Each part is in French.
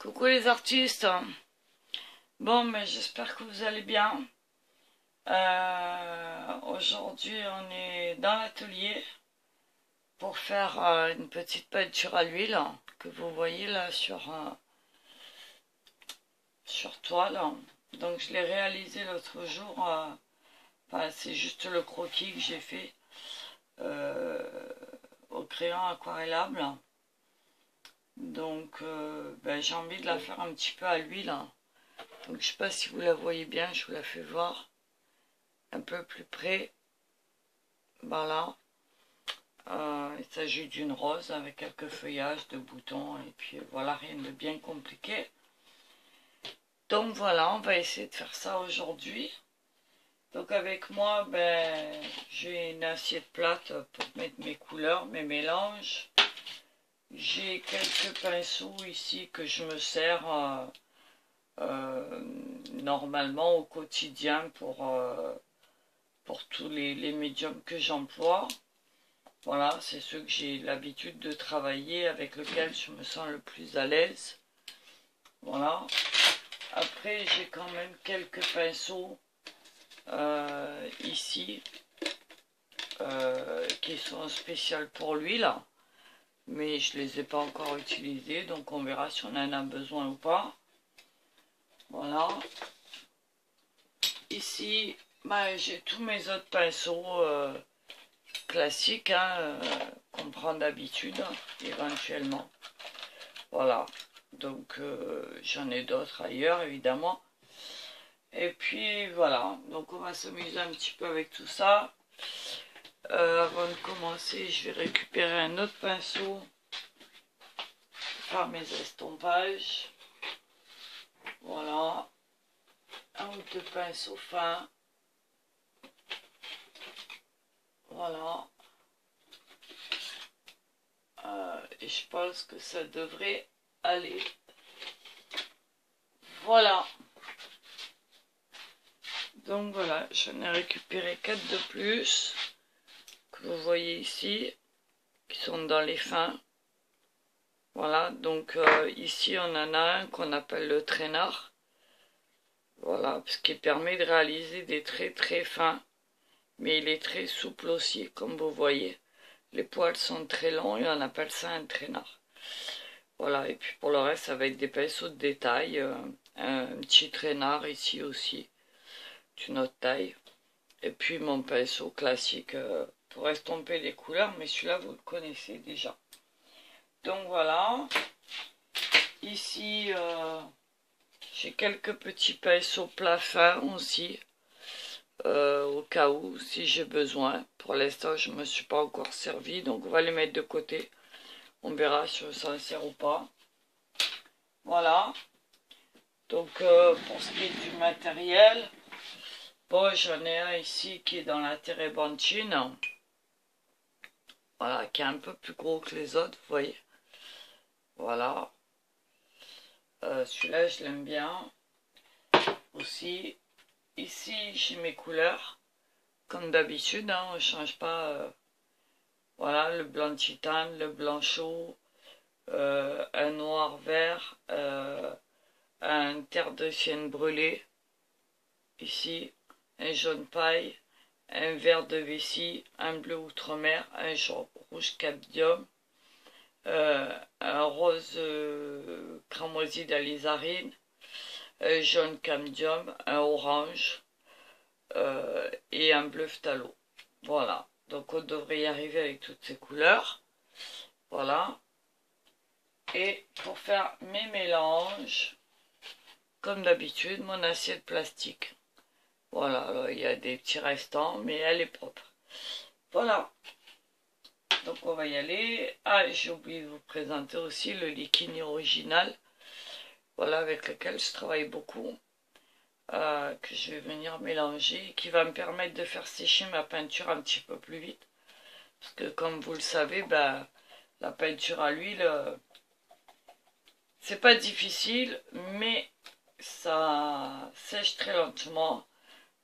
Coucou les artistes. Bon, mais j'espère que vous allez bien. Aujourd'hui, on est dans l'atelier pour faire une petite peinture à l'huile que vous voyez là sur toile. Donc, je l'ai réalisé l'autre jour. Enfin, c'est juste le croquis que j'ai fait au crayon aquarellable. Donc, j'ai envie de la faire un petit peu à l'huile. Donc, je sais pas si vous la voyez bien, je vous la fais voir un peu plus près. Voilà. Il s'agit d'une rose avec quelques feuillages de boutons. Et puis, voilà, rien de bien compliqué. Donc, voilà, on va essayer de faire ça aujourd'hui. Donc, avec moi, j'ai une assiette plate pour mettre mes couleurs, mes mélanges. J'ai quelques pinceaux ici que je me sers normalement au quotidien pour tous les médiums que j'emploie. Voilà, c'est ceux que j'ai l'habitude de travailler, avec lesquels je me sens le plus à l'aise. Voilà. Après, j'ai quand même quelques pinceaux ici qui sont spéciaux pour l'huile. Mais je ne les ai pas encore utilisés, donc on verra si on en a besoin ou pas. Voilà. Ici, j'ai tous mes autres pinceaux classiques qu'on prend d'habitude, éventuellement. Voilà. Donc, j'en ai d'autres ailleurs, évidemment. Et puis, voilà. Donc, on va s'amuser un petit peu avec tout ça. Avant de commencer, je vais récupérer un autre pinceau pour faire mes estompages. Voilà. Un ou deux pinceaux fins. Voilà. Et je pense que ça devrait aller. Voilà. Donc voilà, j'en ai récupéré 4 de plus. Que vous voyez ici. Qui sont dans les fins. Voilà, donc ici on en a un qu'on appelle le traînard. Voilà, ce qui permet de réaliser des traits très fins. Mais il est très souple aussi, comme vous voyez. Les poils sont très longs et on appelle ça un traînard. Voilà, et puis pour le reste, ça va être des pinceaux de détail. Un petit traînard ici aussi, d'une autre taille. Et puis mon pinceau classique pour estomper les couleurs, mais celui-là, vous le connaissez déjà. Donc voilà. Ici, j'ai quelques petits pinceaux plats fins aussi. Au cas où, si j'ai besoin. Pour l'instant, je ne me suis pas encore servi, donc on va les mettre de côté. On verra si on s'en sert ou pas. Voilà. Donc, pour ce qui est du matériel, bon, j'en ai un ici qui est dans la térébenthine. Voilà, qui est un peu plus gros que les autres, vous voyez. Voilà. Celui-là, je l'aime bien. Aussi, ici, j'ai mes couleurs. Comme d'habitude, on ne change pas. Voilà, le blanc titane, le blanc chaud, un noir vert, un terre de sienne brûlée, ici, un jaune paille, un vert de vessie, un bleu outre-mer, un rouge cadmium, un rose cramoisi d'alizarine, un jaune cadmium, un orange et un bleu phthalo. Voilà, donc on devrait y arriver avec toutes ces couleurs. Voilà. Et pour faire mes mélanges, comme d'habitude, mon assiette plastique. Voilà, alors, il y a des petits restants, mais elle est propre. Voilà. Donc on va y aller. Ah, j'ai oublié de vous présenter aussi le liquide original. Voilà, avec lequel je travaille beaucoup. Que je vais venir mélanger. Qui va me permettre de faire sécher ma peinture un petit peu plus vite. Parce que comme vous le savez, la peinture à l'huile, c'est pas difficile, mais ça sèche très lentement.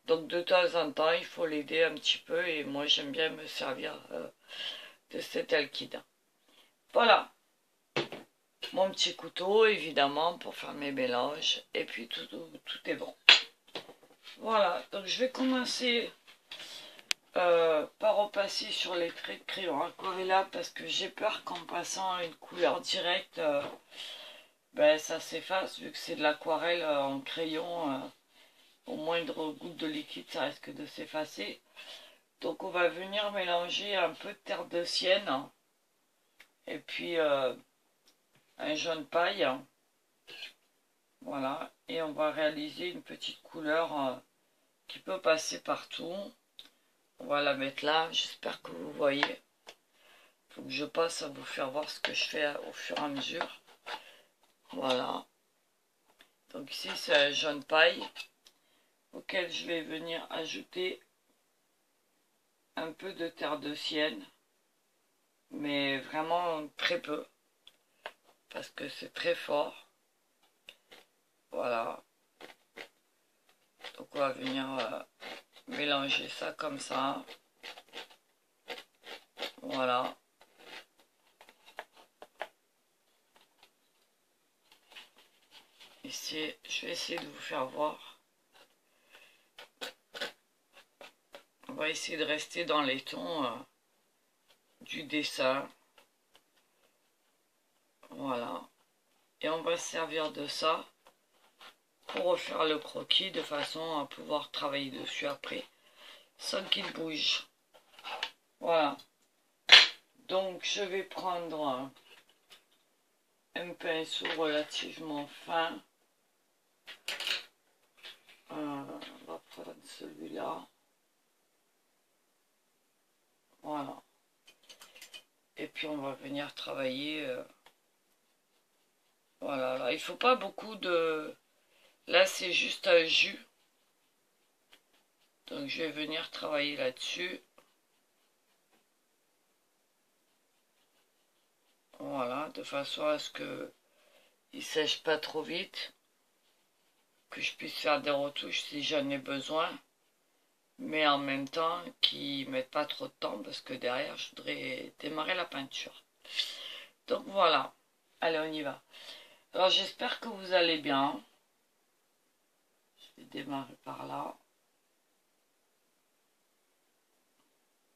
Donc de temps en temps, il faut l'aider un petit peu. Et moi, j'aime bien me servir de cet liquide. Voilà. mon petit couteau, évidemment, pour faire mes mélanges. Et puis tout est bon. Voilà, donc je vais commencer par repasser sur les traits de crayon Aquarella parce que j'ai peur qu'en passant à une couleur directe, ben, ça s'efface. Vu que c'est de l'aquarelle en crayon, au moindre goutte de liquide, ça risque de s'effacer. Donc on va venir mélanger un peu de terre de sienne et puis un jaune paille. Voilà, et on va réaliser une petite couleur qui peut passer partout. On va la mettre là, j'espère que vous voyez. Il faut que je passe à vous faire voir ce que je fais au fur et à mesure. Voilà. Donc ici c'est un jaune paille auquel je vais venir ajouter un peu de terre de sienne. Mais vraiment très peu. Parce que c'est très fort. Voilà. Donc on va venir mélanger ça comme ça. Voilà. Ici, je vais essayer de vous faire voir. On va essayer de rester dans les tons du dessin. Voilà. Et on va se servir de ça pour refaire le croquis de façon à pouvoir travailler dessus après sans qu'il bouge. Voilà. Donc je vais prendre un pinceau relativement fin. On va prendre celui-là. Voilà. Et puis on va venir travailler. Voilà. Là, il faut pas beaucoup de... Là c'est juste un jus. Donc je vais venir travailler là-dessus. Voilà, de façon à ce que il sèche pas trop vite. Que je puisse faire des retouches si j'en ai besoin. Mais en même temps, qu'ils ne mettent pas trop de temps parce que derrière, je voudrais démarrer la peinture. Donc voilà. Allez, on y va. Alors j'espère que vous allez bien. Je vais démarrer par là.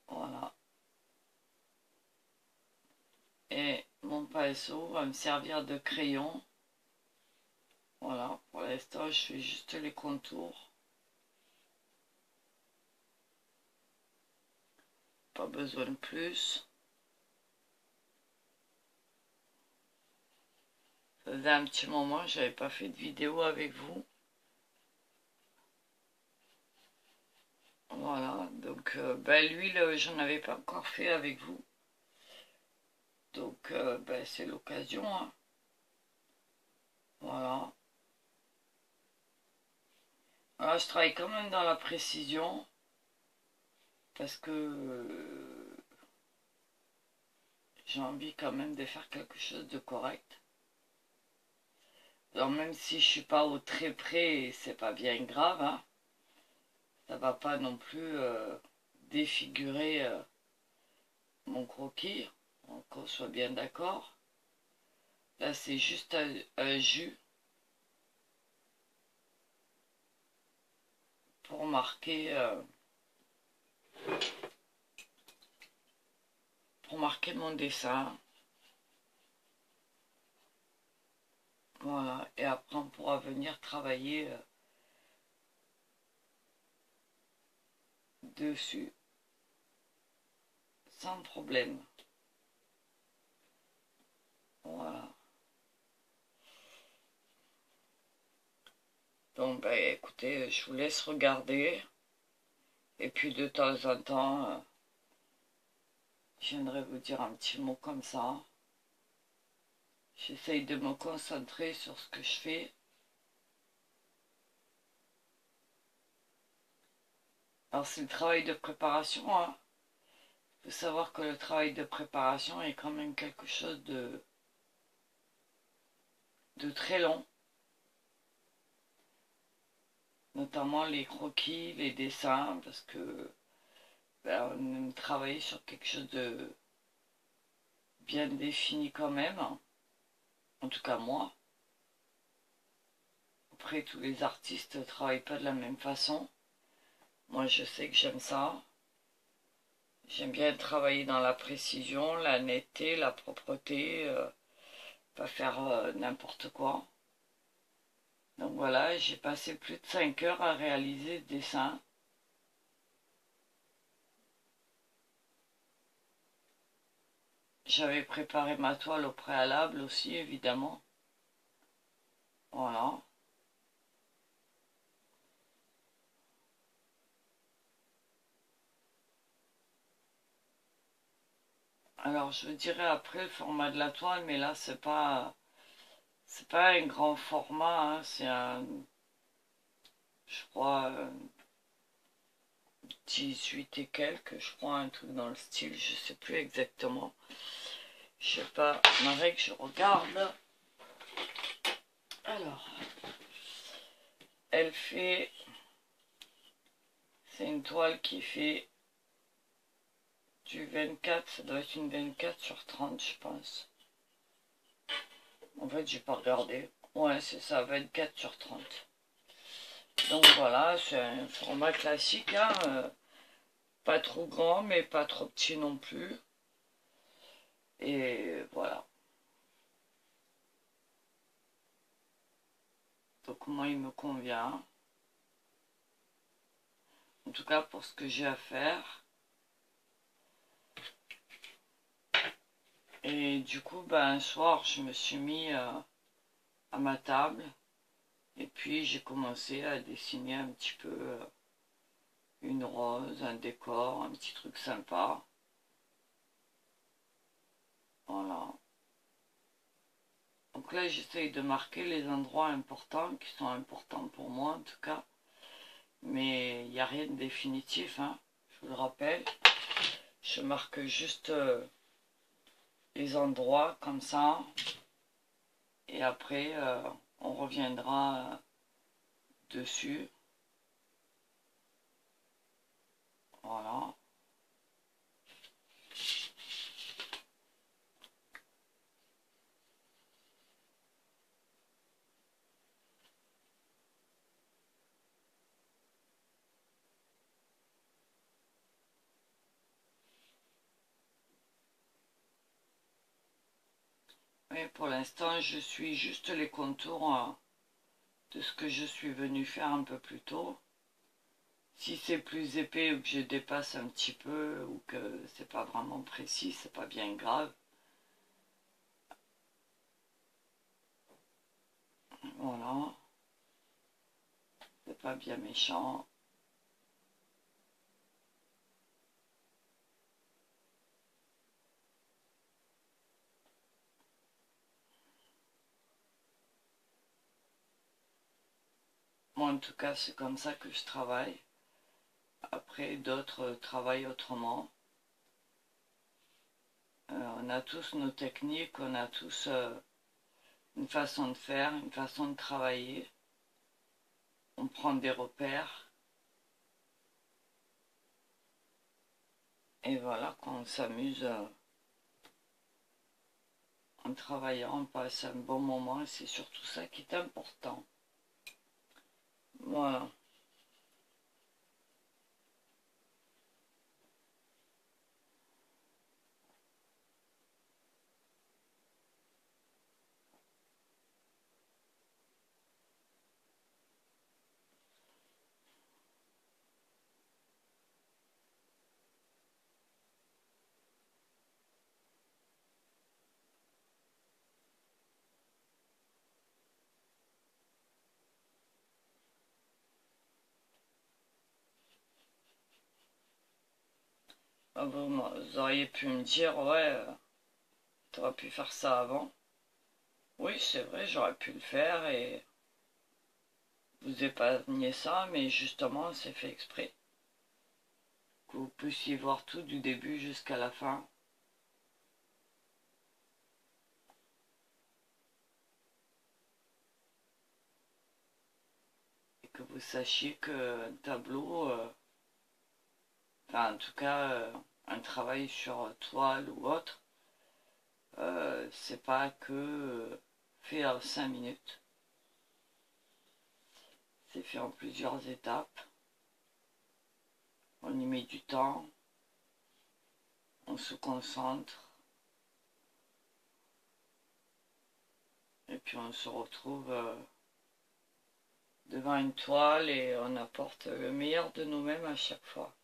Voilà. Et mon pinceau va me servir de crayon. Voilà. Pour l'instant, je fais juste les contours. Pas besoin de plus. Ça faisait un petit moment que je n'avais pas fait de vidéo avec vous. Voilà, donc ben, l'huile, j'en avais pas encore fait avec vous. Donc ben, c'est l'occasion. Hein. Voilà. Alors je travaille quand même dans la précision. Parce que j'ai envie quand même de faire quelque chose de correct. Alors même si je suis pas au très près, c'est pas bien grave. Hein. Ça va pas non plus défigurer mon croquis. Donc qu'on soit bien d'accord. Là c'est juste un jus. Pour marquer mon dessin. Voilà, et après on pourra venir travailler dessus sans problème. Voilà. Donc ben écoutez, je vous laisse regarder. Et puis de temps en temps, je viendrai vous dire un petit mot comme ça. J'essaye de me concentrer sur ce que je fais. Alors c'est le travail de préparation. Hein. Il faut savoir que le travail de préparation est quand même quelque chose de très long. Notamment les croquis, les dessins, parce que ben, on aime travailler sur quelque chose de bien défini quand même. En tout cas moi. Après, tous les artistes ne travaillent pas de la même façon. Moi, je sais que j'aime ça. J'aime bien travailler dans la précision, la netteté, la propreté, pas faire n'importe quoi. Donc voilà, j'ai passé plus de 5 heures à réaliser ce dessin. J'avais préparé ma toile au préalable aussi, évidemment. Voilà. Alors, je dirais après le format de la toile, mais là, c'est pas un grand format, hein, c'est un, je crois, 18 et quelques, je crois, un truc dans le style, je sais plus exactement. Je sais pas, ma règle, je regarde. Alors, elle fait, c'est une toile qui fait du 24, ça doit être une 24 sur 30, je pense. En fait, j'ai pas regardé. Ouais, c'est ça, 24 sur 30. Donc voilà, c'est un format classique, hein, pas trop grand, mais pas trop petit non plus. Et voilà. Donc moi, il me convient. En tout cas, pour ce que j'ai à faire. Et du coup, ben, un soir, je me suis mis à ma table. Et puis, j'ai commencé à dessiner un petit peu une rose, un décor, un petit truc sympa. Voilà. Donc là, j'essaye de marquer les endroits importants, qui sont importants pour moi en tout cas. Mais il n'y a rien de définitif, hein, je vous le rappelle. Je marque juste les endroits comme ça. Et après, on reviendra dessus. Voilà. Et pour l'instant, je suis juste les contours de ce que je suis venu faire un peu plus tôt. Si c'est plus épais ou que je dépasse un petit peu ou que c'est pas vraiment précis, c'est pas bien grave. Voilà. C'est pas bien méchant. Moi, en tout cas, c'est comme ça que je travaille. Après, d'autres travaillent autrement. On a tous nos techniques, on a tous une façon de faire, une façon de travailler. On prend des repères. Et voilà, quand on s'amuse en travaillant, on passe un bon moment et c'est surtout ça qui est important. Voilà. Ah bon, vous auriez pu me dire, ouais, t'aurais pu faire ça avant. Oui, c'est vrai, j'aurais pu le faire et vous épargner ça, mais justement, c'est fait exprès. Que vous puissiez voir tout du début jusqu'à la fin. Et que vous sachiez qu'un tableau, enfin en tout cas un travail sur toile ou autre, c'est pas que fait en 5 minutes. C'est fait en plusieurs étapes. On y met du temps. On se concentre. Et puis on se retrouve devant une toile et on apporte le meilleur de nous-mêmes à chaque fois.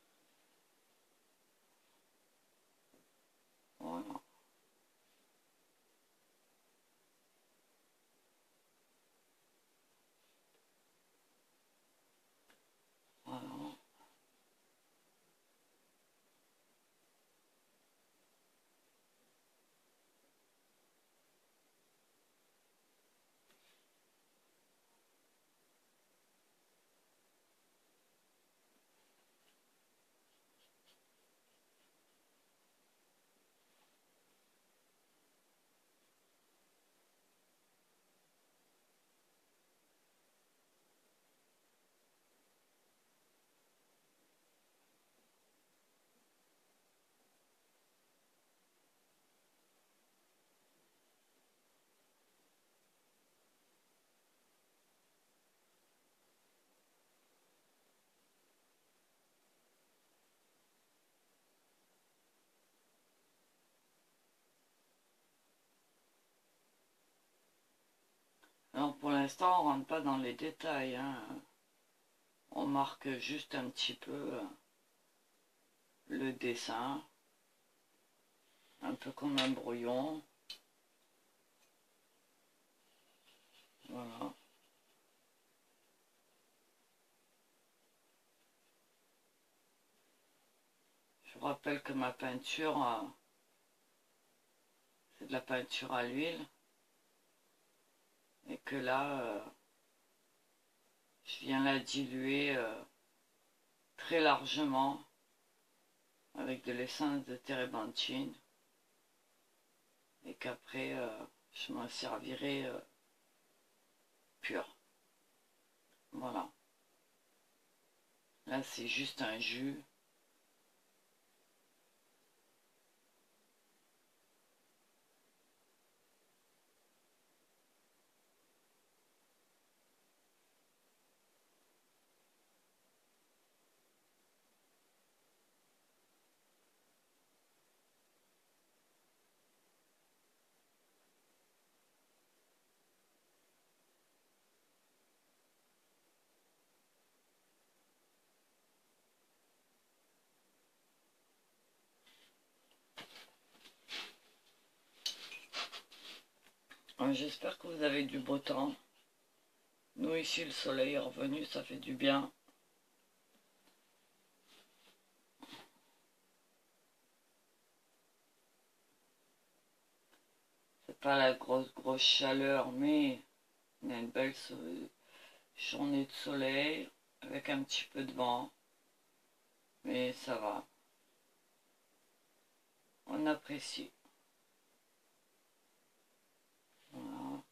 Voilà. Voilà. Alors pour l'instant, on rentre pas dans les détails, hein. On marque juste un petit peu le dessin, un peu comme un brouillon. Voilà. Je vous rappelle que ma peinture, c'est de la peinture à l'huile. Et que là, je viens la diluer très largement avec de l'essence de térébenthine. Et qu'après, je m'en servirai pur. Voilà. Là, c'est juste un jus. J'espère que vous avez du beau temps. Nous, ici, le soleil est revenu, ça fait du bien. C'est pas la grosse chaleur, mais on a une belle journée de soleil avec un petit peu de vent. Mais ça va. On apprécie. Voilà.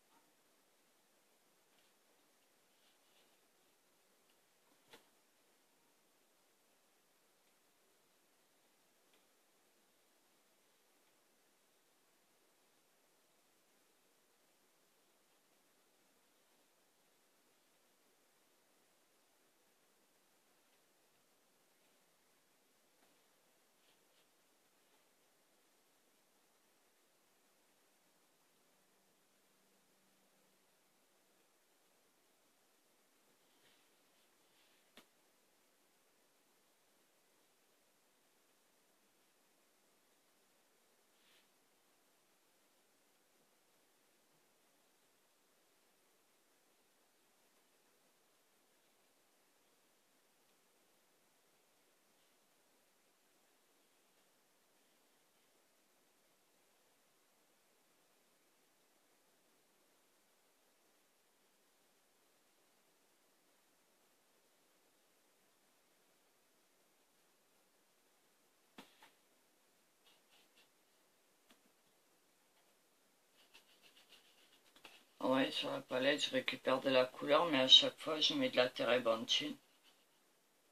Ouais, sur la palette, je récupère de la couleur, mais à chaque fois, je mets de la térébenthine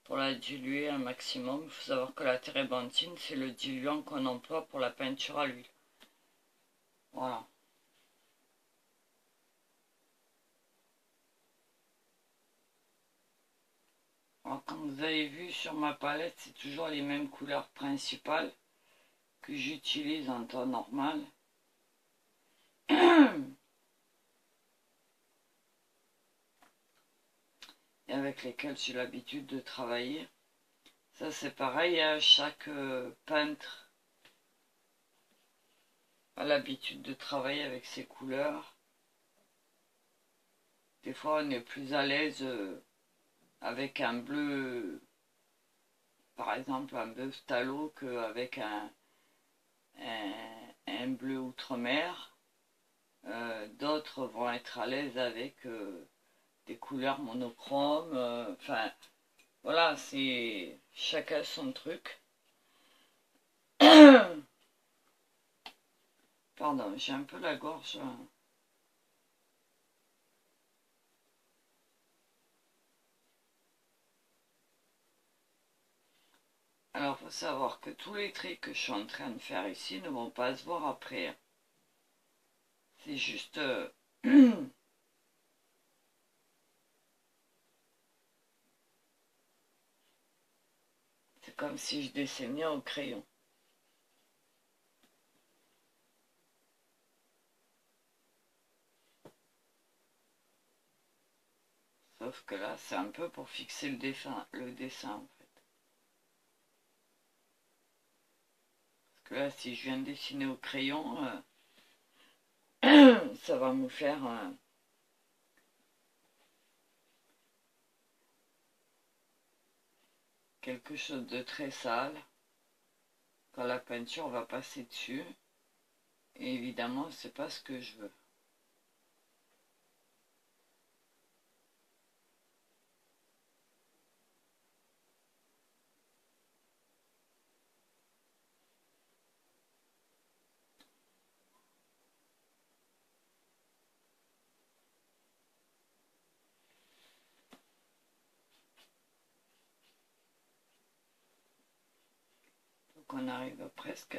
pour la diluer un maximum. Il faut savoir que la térébenthine, c'est le diluant qu'on emploie pour la peinture à l'huile. Voilà. Alors, comme vous avez vu sur ma palette, c'est toujours les mêmes couleurs principales que j'utilise en temps normal. Et avec lesquelles j'ai l'habitude de travailler. Ça c'est pareil, hein, chaque peintre a l'habitude de travailler avec ses couleurs. Des fois on est plus à l'aise avec un bleu, par exemple un bleu phthalo, qu'avec un bleu outre-mer. D'autres vont être à l'aise avec des couleurs monochromes. Enfin, voilà, c'est chacun son truc. Pardon, j'ai un peu la gorge. Alors, il faut savoir que tous les traits que je suis en train de faire ici ne vont pas se voir après. C'est juste... c'est comme si je dessinais au crayon. Sauf que là, c'est un peu pour fixer le dessin en fait. Parce que là, si je viens de dessiner au crayon, ça va me faire quelque chose de très sale quand la peinture va passer dessus. Et évidemment, c'est pas ce que je veux. Donc on arrive presque...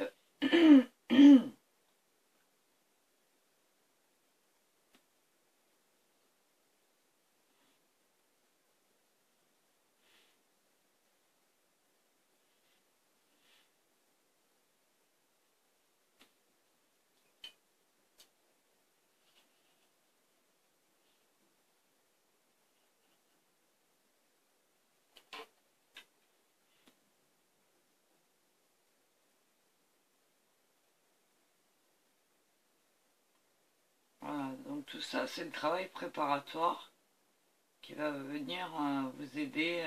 Voilà, donc tout ça, c'est le travail préparatoire qui va venir vous aider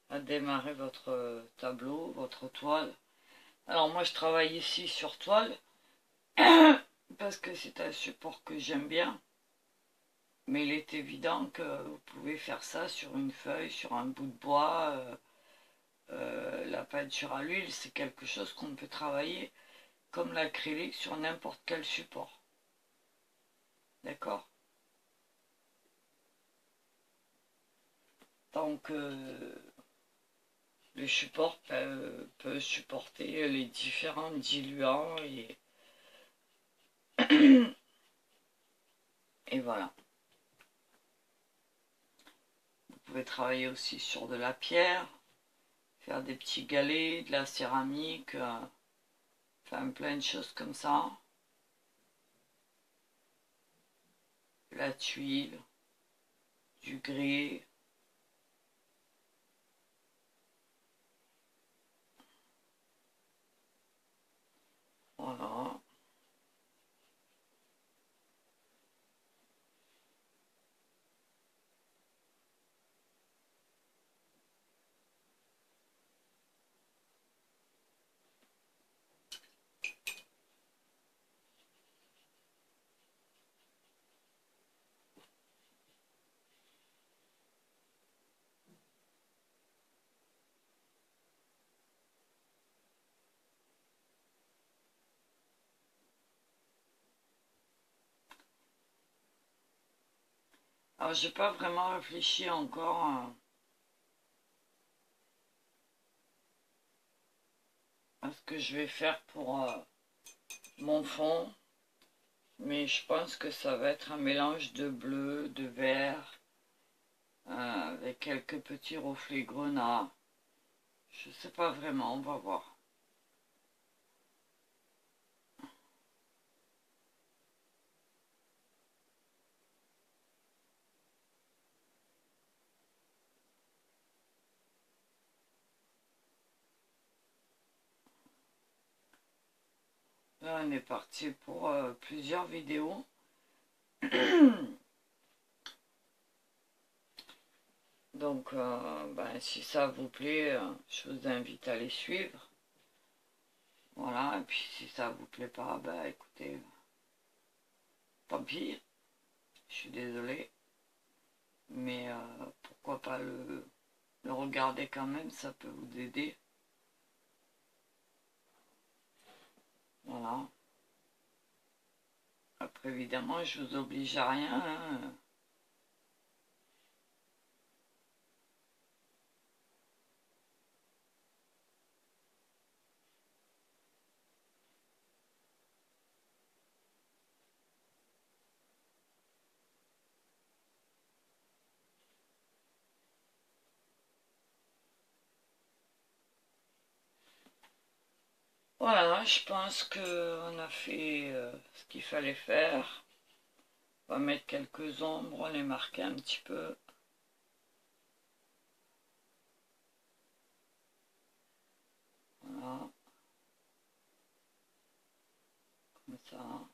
à démarrer votre tableau, votre toile. Alors moi, je travaille ici sur toile parce que c'est un support que j'aime bien. Mais il est évident que vous pouvez faire ça sur une feuille, sur un bout de bois. La peinture à l'huile, c'est quelque chose qu'on peut travailler comme l'acrylique sur n'importe quel support. D'accord? Donc, le support peut supporter les différents diluants et voilà. Vous pouvez travailler aussi sur de la pierre, faire des petits galets, de la céramique, enfin plein de choses comme ça. De la tuile, du grès. Voilà. Alors, j'ai pas vraiment réfléchi encore à ce que je vais faire pour mon fond, mais je pense que ça va être un mélange de bleu, de vert avec quelques petits reflets grenat. Je sais pas vraiment, on va voir. Là, on est parti pour plusieurs vidéos. Donc, ben, si ça vous plaît, je vous invite à les suivre. Voilà, et puis si ça vous plaît pas, ben écoutez, tant pis, je suis désolé. Mais pourquoi pas le regarder quand même, ça peut vous aider. Voilà. Après, évidemment, je vous oblige à rien, hein. Voilà, je pense qu'on a fait ce qu'il fallait faire. On va mettre quelques ombres, les marquer un petit peu. Voilà. Comme ça.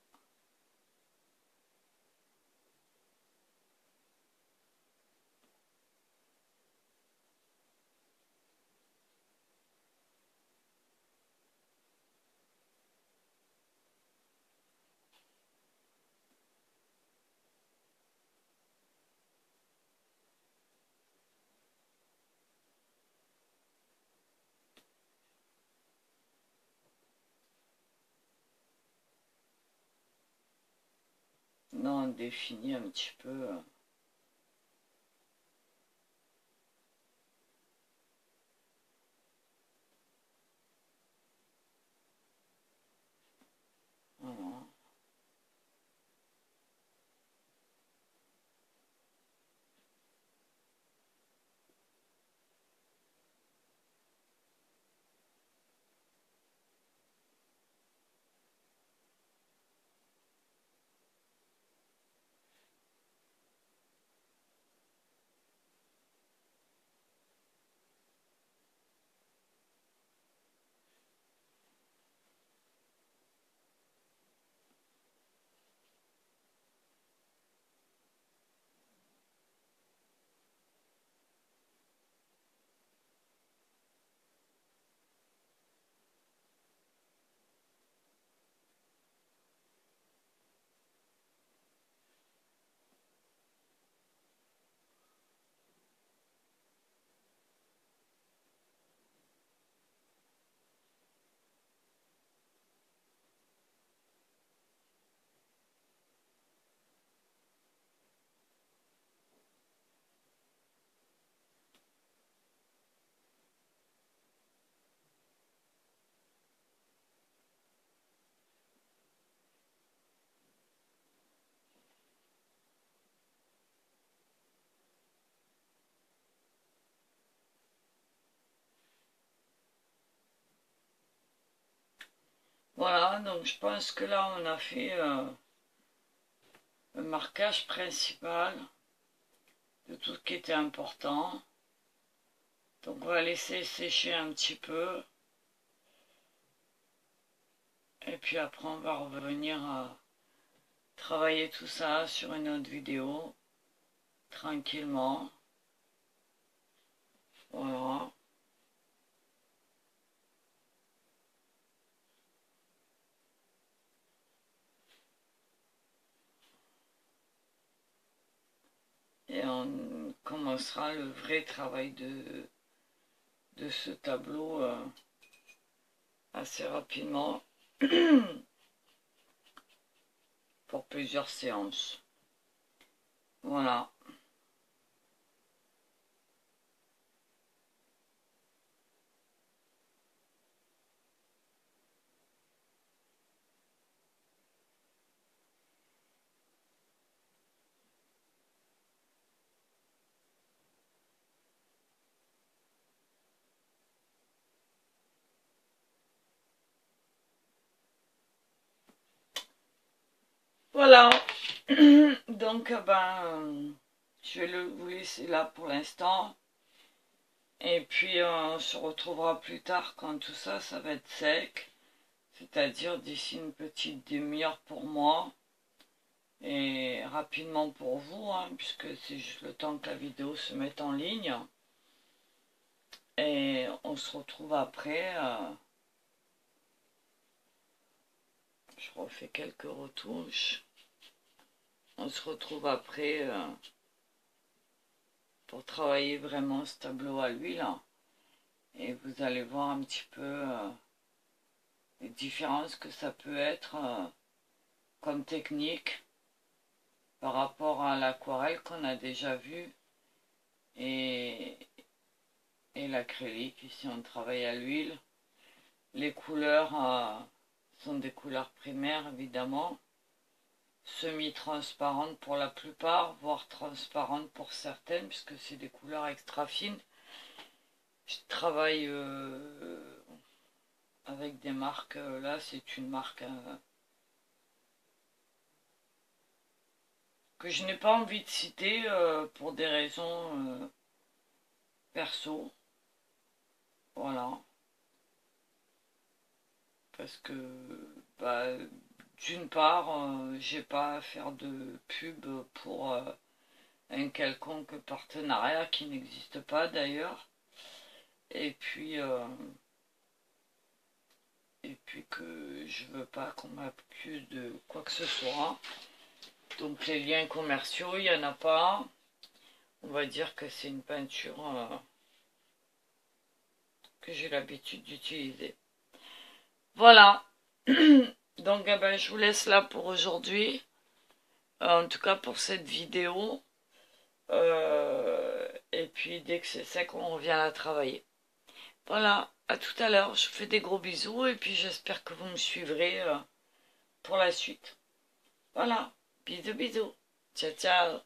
Non, on définit un petit peu. Voilà. Voilà, donc je pense que là on a fait le marquage principal de tout ce qui était important. Donc on va laisser sécher un petit peu. Et puis après on va revenir à travailler tout ça sur une autre vidéo. Tranquillement. Voilà. Et on commencera le vrai travail de ce tableau assez rapidement pour plusieurs séances. Voilà. Voilà. Donc, je vais vous laisser là pour l'instant. Et puis, on se retrouvera plus tard quand tout ça, ça va être sec. C'est-à-dire d'ici une petite demi-heure pour moi. Et rapidement pour vous, hein, puisque c'est juste le temps que la vidéo se mette en ligne. Et on se retrouve après. Je refais quelques retouches. On se retrouve après pour travailler vraiment ce tableau à l'huile. Et vous allez voir un petit peu les différences que ça peut être comme technique par rapport à l'aquarelle qu'on a déjà vu et l'acrylique. Ici on travaille à l'huile. Les couleurs sont des couleurs primaires évidemment, semi-transparentes pour la plupart, voire transparentes pour certaines, puisque c'est des couleurs extra fines. Je travaille avec des marques, là c'est une marque que je n'ai pas envie de citer pour des raisons perso, voilà, parce que d'une part j'ai pas à faire de pub pour un quelconque partenariat qui n'existe pas d'ailleurs, et puis que je veux pas qu'on m'accuse de quoi que ce soit. Donc les liens commerciaux, il n'y en a pas. On va dire que c'est une peinture que j'ai l'habitude d'utiliser. Voilà. Donc je vous laisse là pour aujourd'hui. En tout cas pour cette vidéo. Et puis dès que c'est sec, on revient à travailler. Voilà, à tout à l'heure. Je vous fais des gros bisous et puis j'espère que vous me suivrez pour la suite. Voilà, bisous bisous. Ciao ciao.